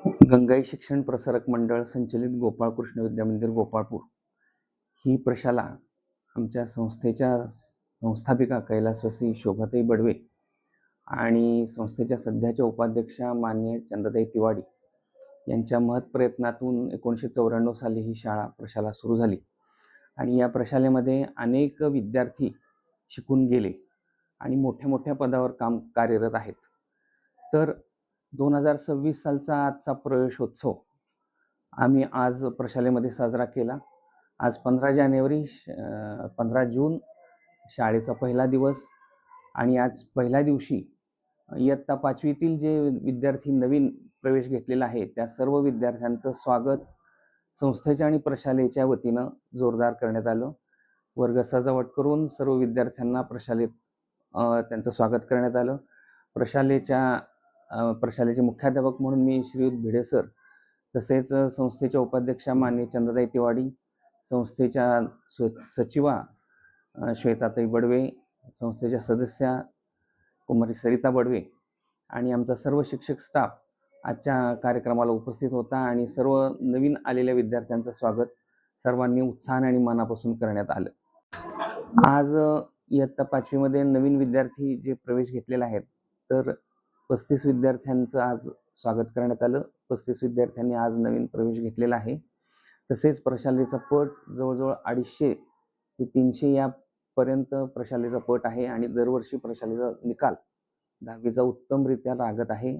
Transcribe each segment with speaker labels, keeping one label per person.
Speaker 1: गंगाई शिक्षण प्रसारक मंडळ संचलित गोपाळकृष्ण विद्यामंदिर गोपाळपूर ही प्रशाला आमच्या संस्थेच्या संस्थापिका कैलासवासी शोभाताई बडवे आणि संस्थेच्या सध्याच्या उपाध्यक्षा मान्य चंद्रताई तिवाडी यांच्या महत् प्रयत्नातून 1994 साली ही प्रशाला सुरू झाली आणि या प्रशालेमध्ये अनेक विद्यार्थी शिकून गेले आणि मोठ्या मोठ्या पदावर कार्यरत आहेत. तर 2026 सालचा आजचा प्रवेशोत्सव आम्ही आज प्रशालेमध्ये साजरा केला. आज 15 जून शाळेचा पहिला दिवस आणि आज पहिल्या दिवशी इयत्ता 5वीतील जे विद्यार्थी नवीन प्रवेश घेतलेला आहे त्या सर्व विद्यार्थ्यांचं स्वागत संस्थेच्या आणि प्रशालेच्या वतीनं जोरदार करण्यात आलं. वर्ग सजावट करून सर्व विद्यार्थ्यांना प्रशालेत त्यांचं स्वागत करण्यात आलं. प्रशालेचे मुख्याध्यापक म्हणून मी श्रीयुत भिडे सर, तसेच संस्थेच्या उपाध्यक्षा माननीय चंद्रताई तिवाडी, संस्थेच्या सचिवा श्वेताताई बडवे, संस्थेच्या सदस्या कुमारी सरिता बडवे आणि आमचा सर्व शिक्षक स्टाफ आजच्या कार्यक्रमाला उपस्थित होता आणि सर्व नवीन आलेल्या विद्यार्थ्यांचं स्वागत सर्वांनी उत्साहाने आणि मनापासून करण्यात आलं. आज इयत्ता 5वीमध्ये नवीन विद्यार्थी जे प्रवेश घेतलेले आहेत तर 35 विद्यार्थ्यांचं आज स्वागत करण्यात आलं. 35 विद्यार्थ्यांनी आज नवीन प्रवेश घेतलेला आहे. तसेच प्रशालेचा पट जवळजवळ 250 ते 300 यापर्यंत प्रशालेचा पट आहे आणि दरवर्षी प्रशालेचा निकाल 10वीचा उत्तमरित्या लागत आहे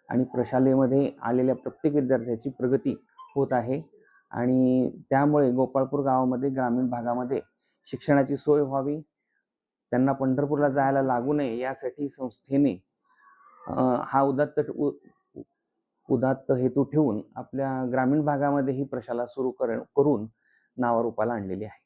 Speaker 1: आणि प्रशालेमध्ये आलेल्या प्रत्येक विद्यार्थ्याची प्रगती होत आहे आणि त्यामुळे गोपाळपूर गावामध्ये ग्रामीण भागामध्ये शिक्षणाची सोय व्हावी, त्यांना पंढरपूरला जायला लागू नये यासाठी संस्थेने हा उदात्त हेतू ठेवून आपल्या ग्रामीण भागामध्ये ही प्रशाला सुरू करून नावारूपाला आणलेली आहे.